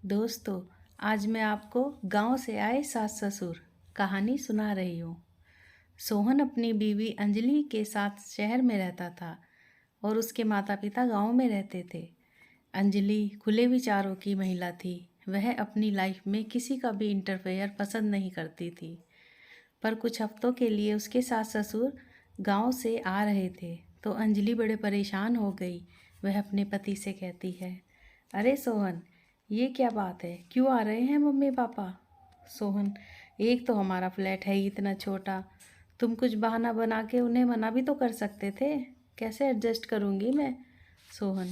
दोस्तों, आज मैं आपको गांव से आए सास ससुर कहानी सुना रही हूँ। सोहन अपनी बीवी अंजलि के साथ शहर में रहता था और उसके माता पिता गांव में रहते थे। अंजलि खुले विचारों की महिला थी। वह अपनी लाइफ में किसी का भी इंटरफेयर पसंद नहीं करती थी। पर कुछ हफ्तों के लिए उसके सास ससुर गांव से आ रहे थे तो अंजलि बड़े परेशान हो गई। वह अपने पति से कहती है, अरे सोहन, ये क्या बात है, क्यों आ रहे हैं मम्मी पापा? सोहन, एक तो हमारा फ्लैट है ही इतना छोटा, तुम कुछ बहाना बना के उन्हें मना भी तो कर सकते थे। कैसे एडजस्ट करूँगी मैं? सोहन,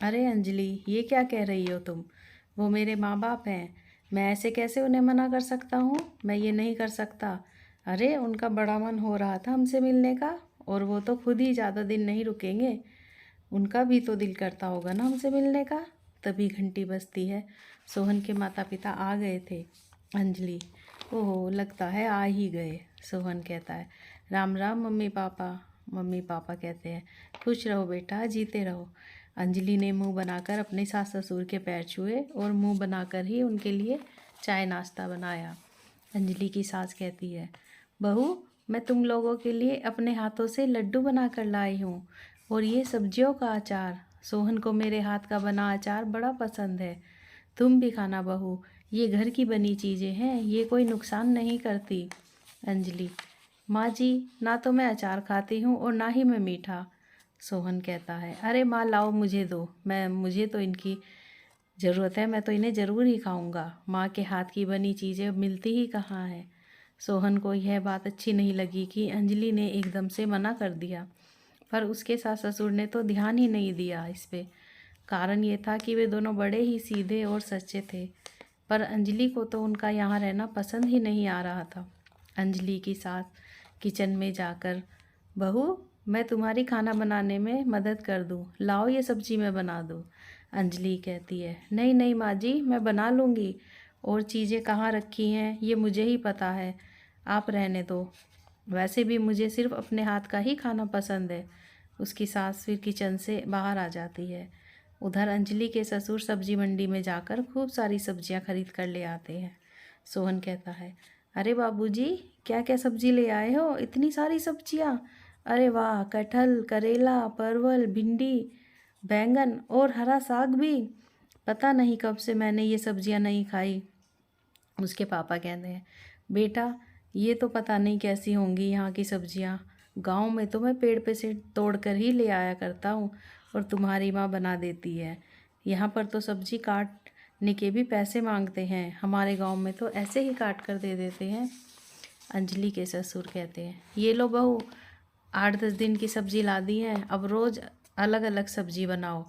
अरे अंजलि, ये क्या कह रही हो तुम? वो मेरे माँ बाप हैं, मैं ऐसे कैसे उन्हें मना कर सकता हूँ? मैं ये नहीं कर सकता। अरे उनका बड़ा मन हो रहा था हमसे मिलने का, और वो तो खुद ही ज़्यादा दिन नहीं रुकेंगे। उनका भी तो दिल करता होगा ना हमसे मिलने का। तभी घंटी बजती है। सोहन के माता पिता आ गए थे। अंजलि, ओहो, लगता है आ ही गए। सोहन कहता है, Ram Ram mummy papa. Mummy papa कहते हैं, खुश रहो बेटा, जीते रहो। अंजलि ने मुंह बनाकर अपने सास ससुर के पैर छुए और मुंह बनाकर ही उनके लिए चाय नाश्ता बनाया। अंजलि की सास कहती है, बहू, मैं तुम लोगों के लिए अपने हाथों से लड्डू बना कर लाई हूँ, और ये सब्जियों का अचार। सोहन को मेरे हाथ का बना अचार बड़ा पसंद है। तुम भी खाना बहू, ये घर की बनी चीज़ें हैं, ये कोई नुकसान नहीं करती। अंजलि, माँ जी, ना तो मैं अचार खाती हूँ और ना ही मैं मीठा। सोहन कहता है, अरे माँ लाओ, मुझे दो, मुझे तो इनकी ज़रूरत है, मैं तो इन्हें ज़रूर ही खाऊंगा। माँ के हाथ की बनी चीज़ें अब मिलती ही कहाँ है। सोहन को यह बात अच्छी नहीं लगी कि अंजलि ने एकदम से मना कर दिया, पर उसके सास ससुर ने तो ध्यान ही नहीं दिया इस पे। कारण ये था कि वे दोनों बड़े ही सीधे और सच्चे थे, पर अंजलि को तो उनका यहाँ रहना पसंद ही नहीं आ रहा था। अंजलि की सास किचन में जाकर, बहू, मैं तुम्हारी खाना बनाने में मदद कर दूँ, लाओ ये सब्जी मैं बना दूँ। अंजलि कहती है, नहीं नहीं माँ जी, मैं बना लूँगी, और चीज़ें कहाँ रखी हैं ये मुझे ही पता है, आप रहने दो। वैसे भी मुझे सिर्फ अपने हाथ का ही खाना पसंद है। उसकी सास फिर किचन से बाहर आ जाती है। उधर अंजलि के ससुर सब्जी मंडी में जाकर खूब सारी सब्जियां खरीद कर ले आते हैं। सोहन कहता है, अरे बाबूजी, क्या क्या सब्जी ले आए हो, इतनी सारी सब्जियां? अरे वाह, कटहल, करेला, परवल, भिंडी, बैंगन और हरा साग भी। पता नहीं कब से मैंने ये सब्जियां नहीं खाई। उसके पापा कहते हैं, बेटा, ये तो पता नहीं कैसी होंगी यहाँ की सब्जियाँ। गांव में तो मैं पेड़ पे से तोड़ कर ही ले आया करता हूँ, और तुम्हारी माँ बना देती है। यहाँ पर तो सब्जी काटने के भी पैसे मांगते हैं, हमारे गांव में तो ऐसे ही काट कर दे देते हैं। अंजलि के ससुर कहते हैं, ये लो बहू, 8-10 दिन की सब्जी ला दी है, अब रोज़ अलग अलग सब्जी बनाओ,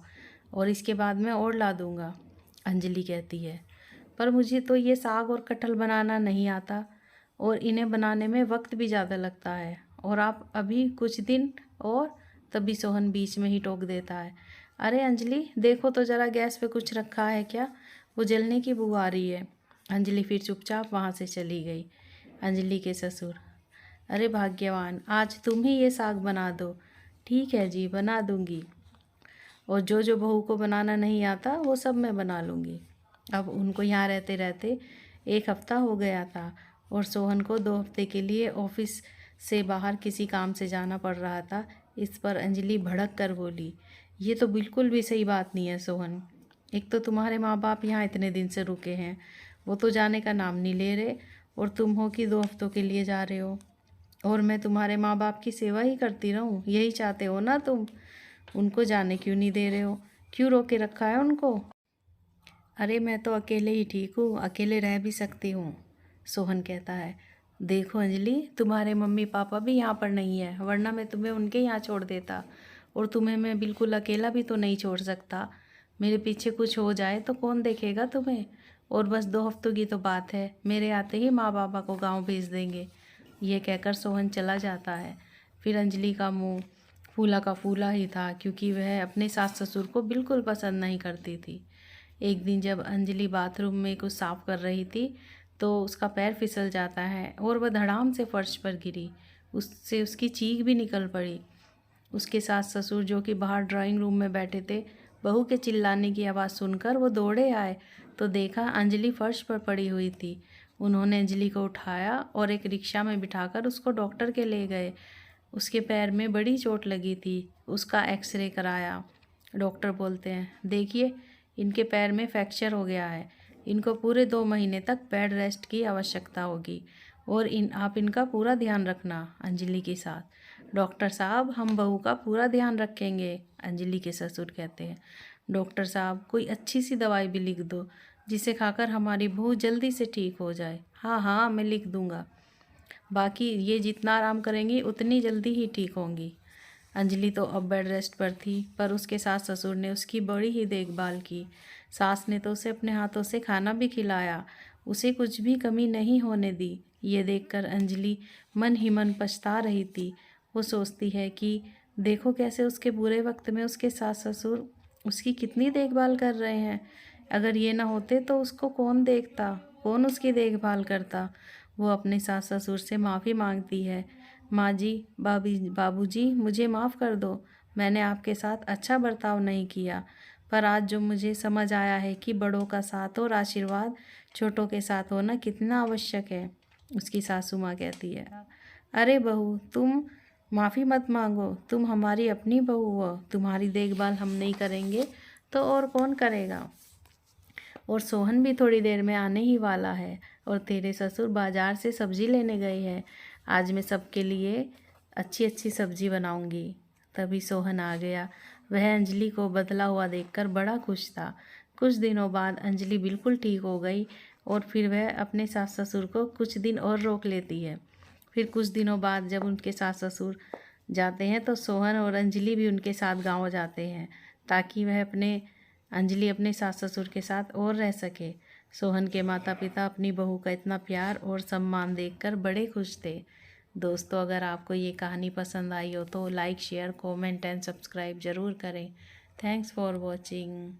और इसके बाद मैं और ला दूँगा। अंजलि कहती है, पर मुझे तो ये साग और कटहल बनाना नहीं आता, और इन्हें बनाने में वक्त भी ज़्यादा लगता है, और आप अभी कुछ दिन और। तभी सोहन बीच में ही टोक देता है, अरे अंजलि, देखो तो ज़रा गैस पे कुछ रखा है क्या, वो जलने की बू आ रही है। अंजलि फिर चुपचाप वहाँ से चली गई। अंजलि के ससुर, अरे भाग्यवान, आज तुम ही ये साग बना दो। ठीक है जी, बना दूंगी, और जो जो बहू को बनाना नहीं आता वो सब मैं बना लूँगी। अब उनको यहाँ रहते रहते 1 हफ्ता हो गया था, और सोहन को 2 हफ्ते के लिए ऑफिस से बाहर किसी काम से जाना पड़ रहा था। इस पर अंजलि भड़क कर बोली, ये तो बिल्कुल भी सही बात नहीं है सोहन। एक तो तुम्हारे माँ बाप यहाँ इतने दिन से रुके हैं, वो तो जाने का नाम नहीं ले रहे, और तुम हो कि 2 हफ्तों के लिए जा रहे हो, और मैं तुम्हारे माँ बाप की सेवा ही करती रहूँ, यही चाहते हो ना तुम? उनको जाने क्यों नहीं दे रहे हो? क्यों रोके रखा है उनको? अरे मैं तो अकेले ही ठीक हूँ, अकेले रह भी सकती हूँ। सोहन कहता है, देखो अंजलि, तुम्हारे मम्मी पापा भी यहाँ पर नहीं है, वरना मैं तुम्हें उनके यहाँ छोड़ देता, और तुम्हें मैं बिल्कुल अकेला भी तो नहीं छोड़ सकता। मेरे पीछे कुछ हो जाए तो कौन देखेगा तुम्हें? और बस 2 हफ्तों की तो बात है, मेरे आते ही माँ बाबा को गाँव भेज देंगे। ये कहकर सोहन चला जाता है। फिर अंजलि का मुंह फूला का फूला ही था, क्योंकि वह अपने सास ससुर को बिल्कुल पसंद नहीं करती थी। एक दिन जब अंजलि बाथरूम में कुछ साफ कर रही थी तो उसका पैर फिसल जाता है और वह धड़ाम से फर्श पर गिरी। उससे उसकी चीख भी निकल पड़ी। उसके सास ससुर, जो कि बाहर ड्राइंग रूम में बैठे थे, बहू के चिल्लाने की आवाज़ सुनकर वो दौड़े आए तो देखा अंजलि फर्श पर पड़ी हुई थी। उन्होंने अंजलि को उठाया और एक रिक्शा में बिठाकर उसको डॉक्टर के ले गए। उसके पैर में बड़ी चोट लगी थी। उसका एक्सरे कराया। डॉक्टर बोलते हैं, देखिए इनके पैर में फ्रैक्चर हो गया है, इनको पूरे 2 महीने तक बेड रेस्ट की आवश्यकता होगी और आप इनका पूरा ध्यान रखना अंजलि के साथ। डॉक्टर साहब, हम बहू का पूरा ध्यान रखेंगे, अंजलि के ससुर कहते हैं। डॉक्टर साहब, कोई अच्छी सी दवाई भी लिख दो जिसे खाकर हमारी बहू जल्दी से ठीक हो जाए। हाँ हाँ, मैं लिख दूंगा, बाकी ये जितना आराम करेंगी उतनी जल्दी ही ठीक होंगी। अंजलि तो अब बेड रेस्ट पर थी, पर उसके सास ससुर ने उसकी बड़ी ही देखभाल की। सास ने तो उसे अपने हाथों से खाना भी खिलाया, उसे कुछ भी कमी नहीं होने दी। ये देखकर अंजलि मन ही मन पछता रही थी। वो सोचती है कि देखो कैसे उसके बुरे वक्त में उसके सास ससुर उसकी कितनी देखभाल कर रहे हैं। अगर ये ना होते तो उसको कौन देखता, कौन उसकी देखभाल करता। वो अपने सास ससुर से माफ़ी मांगती है। माँ जी, बाबूजी, मुझे माफ़ कर दो, मैंने आपके साथ अच्छा बर्ताव नहीं किया, पर आज जो मुझे समझ आया है कि बड़ों का साथ और आशीर्वाद छोटों के साथ होना कितना आवश्यक है। उसकी सासू माँ कहती है, अरे बहू, तुम माफ़ी मत मांगो, तुम हमारी अपनी बहू हो, तुम्हारी देखभाल हम नहीं करेंगे तो और कौन करेगा। और सोहन भी थोड़ी देर में आने ही वाला है और तेरे ससुर बाजार से सब्जी लेने गए हैं। आज मैं सबके लिए अच्छी अच्छी सब्जी बनाऊंगी। तभी सोहन आ गया। वह अंजलि को बदला हुआ देखकर बड़ा खुश था। कुछ दिनों बाद अंजलि बिल्कुल ठीक हो गई और फिर वह अपने सास ससुर को कुछ दिन और रोक लेती है। फिर कुछ दिनों बाद जब उनके सास ससुर जाते हैं तो सोहन और अंजलि भी उनके साथ गाँव जाते हैं, ताकि वह अंजलि अपने सास ससुर के साथ और रह सके। सोहन के माता पिता अपनी बहू का इतना प्यार और सम्मान देखकर बड़े खुश थे। दोस्तों, अगर आपको ये कहानी पसंद आई हो तो like, share, comment and subscribe ज़रूर करें। Thanks for watching.